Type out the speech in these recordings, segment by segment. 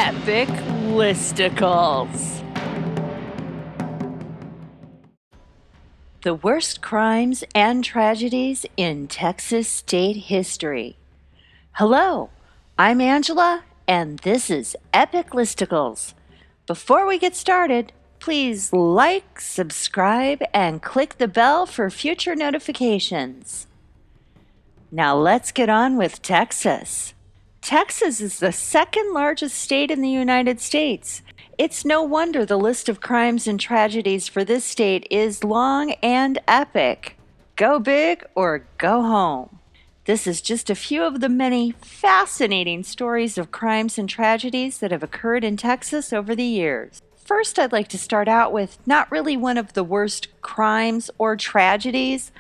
Epic Listicles. The worst crimes and tragedies in Texas state history. Hello, I'm Angela, and this is Epic Listicles. Before we get started, please like, subscribe, and click the bell for future notifications. Now let's get on with Texas. Texas is the second largest state in the United States. It's no wonder the list of crimes and tragedies for this state is long and epic. Go big or go home. This is just a few of the many fascinating stories of crimes and tragedies that have occurred in Texas over the years. First, I'd like to start out with not really one of the worst crimes or tragedies,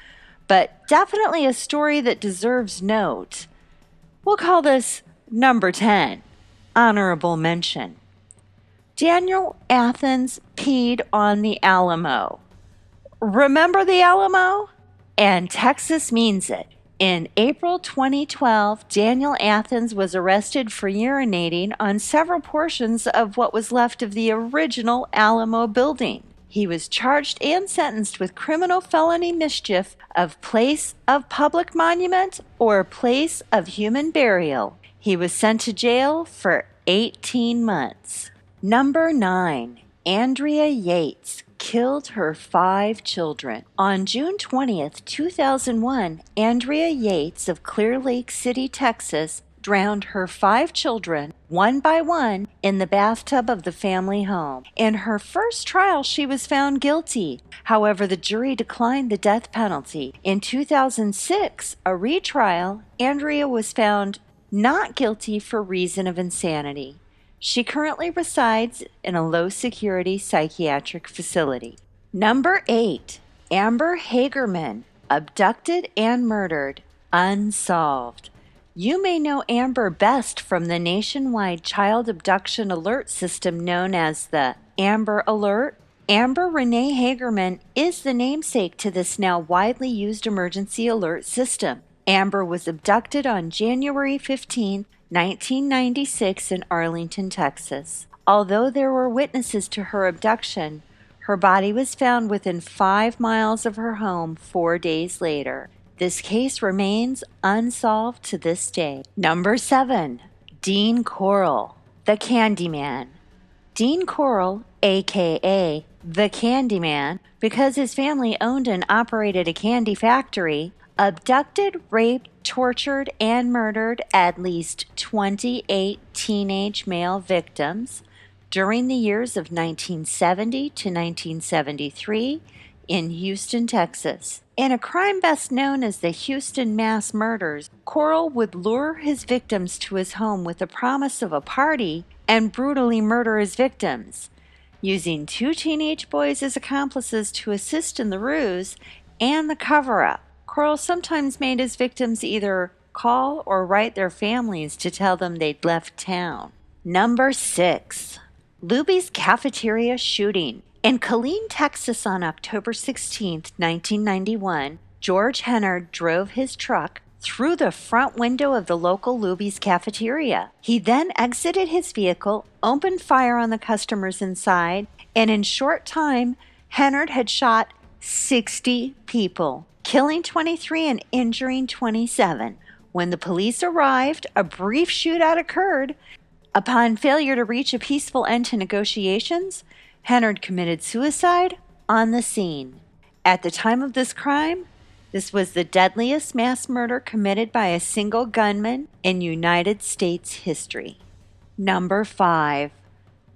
but definitely a story that deserves note. We'll call this Number 10, Honorable Mention. Daniel Athens peed on the Alamo. Remember the Alamo? And Texas means it. In April 2012, Daniel Athens was arrested for urinating on several portions of what was left of the original Alamo building. He was charged and sentenced with criminal felony mischief of place of public monument or place of human burial. He was sent to jail for 18 months. Number 9. Andrea Yates killed her 5 children. On June 20th, 2001, Andrea Yates of Clear Lake City, Texas, drowned her 5 children, one by one, in the bathtub of the family home. In her first trial, she was found guilty. However, the jury declined the death penalty. In 2006, a retrial, Andrea was found not guilty for reason of insanity. She currently resides in a low-security psychiatric facility. Number 8. Amber Hagerman, abducted and murdered, unsolved. You may know Amber best from the nationwide child abduction alert system known as the Amber Alert. Amber Renee Hagerman is the namesake to this now widely used emergency alert system. Amber was abducted on January 15, 1996 in Arlington, Texas. Although there were witnesses to her abduction, her body was found within 5 miles of her home 4 days later. This case remains unsolved to this day. Number 7. Dean Coral, the Candyman. Dean Coral, a.k.a. the Candyman, because his family owned and operated a candy factory, abducted, raped, tortured, and murdered at least 28 teenage male victims during the years of 1970 to 1973 in Houston, Texas. In a crime best known as the Houston Mass Murders, Coral would lure his victims to his home with the promise of a party and brutally murder his victims, using 2 teenage boys as accomplices to assist in the ruse and the cover-up. Coral sometimes made his victims either call or write their families to tell them they'd left town. Number 6. Luby's Cafeteria shooting. In Killeen, Texas on October 16, 1991, George Hennard drove his truck through the front window of the local Luby's Cafeteria. He then exited his vehicle, opened fire on the customers inside, and in short time, Hennard had shot 60 people, killing 23 and injuring 27. When the police arrived, a brief shootout occurred. Upon failure to reach a peaceful end to negotiations, Hennard committed suicide on the scene. At the time of this crime, this was the deadliest mass murder committed by a single gunman in United States history. Number 5.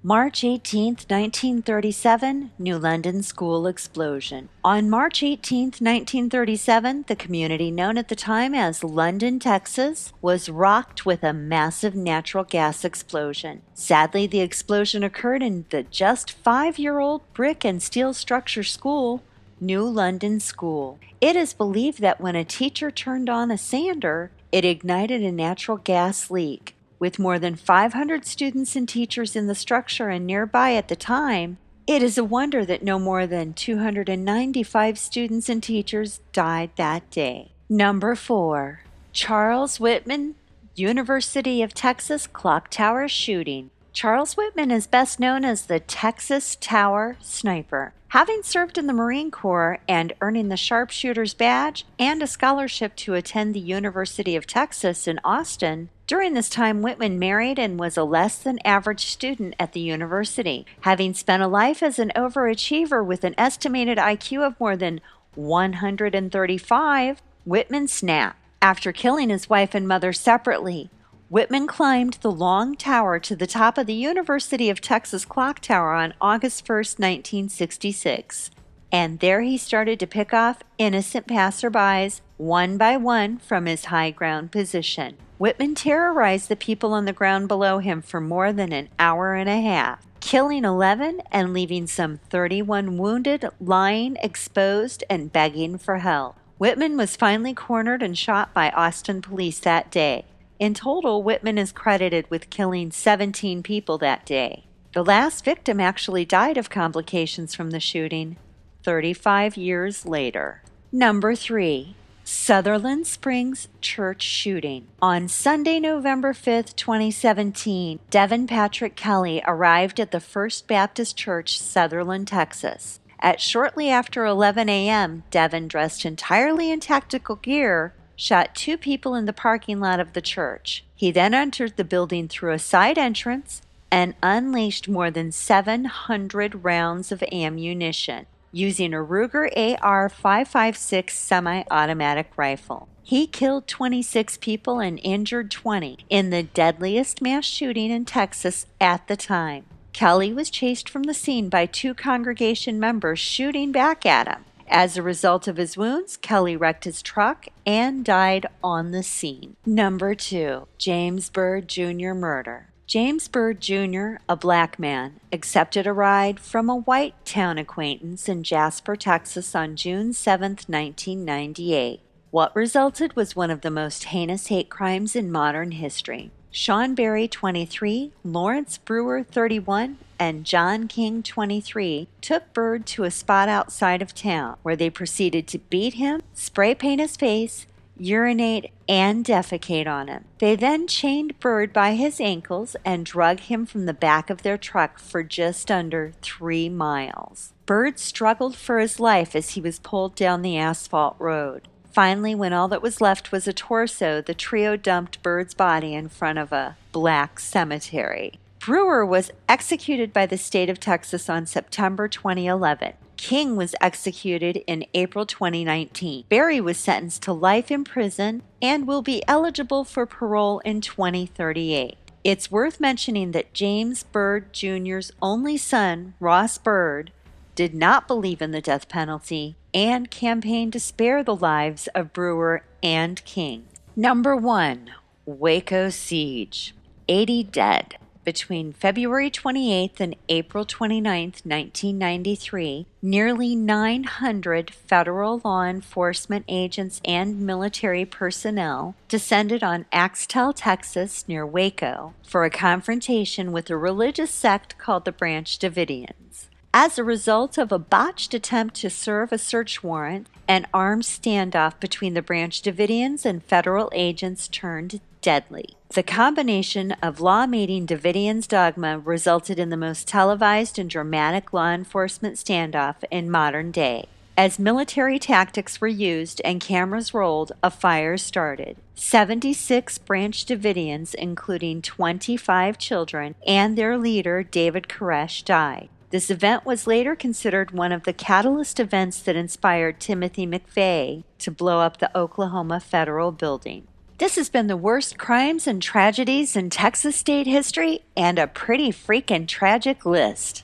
March 18, 1937, New London School explosion. On March 18, 1937, the community known at the time as London, Texas, was rocked with a massive natural gas explosion. Sadly, the explosion occurred in the just 5-year-old brick and steel structure school, New London School. It is believed that when a teacher turned on a sander, it ignited a natural gas leak. With more than 500 students and teachers in the structure and nearby at the time, it is a wonder that no more than 295 students and teachers died that day. Number 4. Charles Whitman, University of Texas Clock Tower shooting. Charles Whitman is best known as the Texas Tower Sniper. Having served in the Marine Corps and earning the Sharpshooter's Badge and a scholarship to attend the University of Texas in Austin, during this time Whitman married and was a less than average student at the university. Having spent a life as an overachiever with an estimated IQ of more than 135, Whitman snapped. After killing his wife and mother separately, Whitman climbed the long tower to the top of the University of Texas clock tower on August 1, 1966, and there he started to pick off innocent passerbys one by one from his high ground position. Whitman terrorized the people on the ground below him for more than an hour and a half, killing 11 and leaving some 31 wounded, lying, exposed, and begging for help. Whitman was finally cornered and shot by Austin police that day. In total, Whitman is credited with killing 17 people that day. The last victim actually died of complications from the shooting 35 years later. Number 3. Sutherland Springs Church Shooting. On Sunday, November 5, 2017, Devin Patrick Kelly arrived at the First Baptist Church, Sutherland, Texas. At shortly after 11 a.m., Devin, dressed entirely in tactical gear, shot 2 people in the parking lot of the church. He then entered the building through a side entrance and unleashed more than 700 rounds of ammunition using a Ruger AR-556 semi-automatic rifle. He killed 26 people and injured 20 in the deadliest mass shooting in Texas at the time. Kelly was chased from the scene by 2 congregation members shooting back at him. As a result of his wounds, Kelly wrecked his truck and died on the scene. Number 2. James Byrd Jr. murder. James Byrd Jr., a black man, accepted a ride from a white town acquaintance in Jasper, Texas on June 7, 1998. What resulted was one of the most heinous hate crimes in modern history. Sean Berry, 23, Lawrence Brewer, 31, and John King, 23, took Byrd to a spot outside of town where they proceeded to beat him, spray paint his face, urinate, and defecate on him. They then chained Byrd by his ankles and drug him from the back of their truck for just under 3 miles. Byrd struggled for his life as he was pulled down the asphalt road. Finally, when all that was left was a torso, the trio dumped Byrd's body in front of a black cemetery. Brewer was executed by the state of Texas on September 2011. King was executed in April 2019. Berry was sentenced to life in prison and will be eligible for parole in 2038. It's worth mentioning that James Byrd Jr.'s only son, Ross Byrd, did not believe in the death penalty and campaigned to spare the lives of Brewer and King. Number 1. Waco Siege. 80 dead. Between February 28th and April 29th, 1993, nearly 900 federal law enforcement agents and military personnel descended on Axtell, Texas, near Waco, for a confrontation with a religious sect called the Branch Davidians. As a result of a botched attempt to serve a search warrant, an armed standoff between the Branch Davidians and federal agents turned deadly. The combination of law-meeting Davidians' dogma resulted in the most televised and dramatic law enforcement standoff in modern day. As military tactics were used and cameras rolled, a fire started. 76 Branch Davidians, including 25 children, and their leader, David Koresh, died. This event was later considered one of the catalyst events that inspired Timothy McVeigh to blow up the Oklahoma Federal Building. This has been the worst crimes and tragedies in Texas state history, and a pretty freaking tragic list.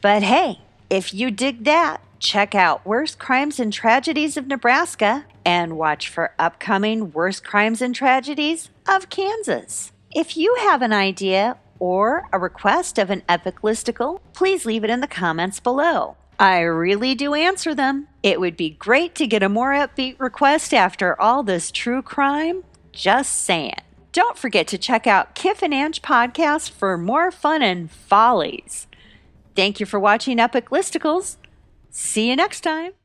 But hey, if you dig that, check out Worst Crimes and Tragedies of Nebraska and watch for upcoming Worst Crimes and Tragedies of Kansas. If you have an idea or a request of an epic listicle, please leave it in the comments below. I really do answer them. It would be great to get a more upbeat request after all this true crime. Just saying. Don't forget to check out Kif and Ange podcast for more fun and follies. Thank you for watching Epic Listicles. See you next time.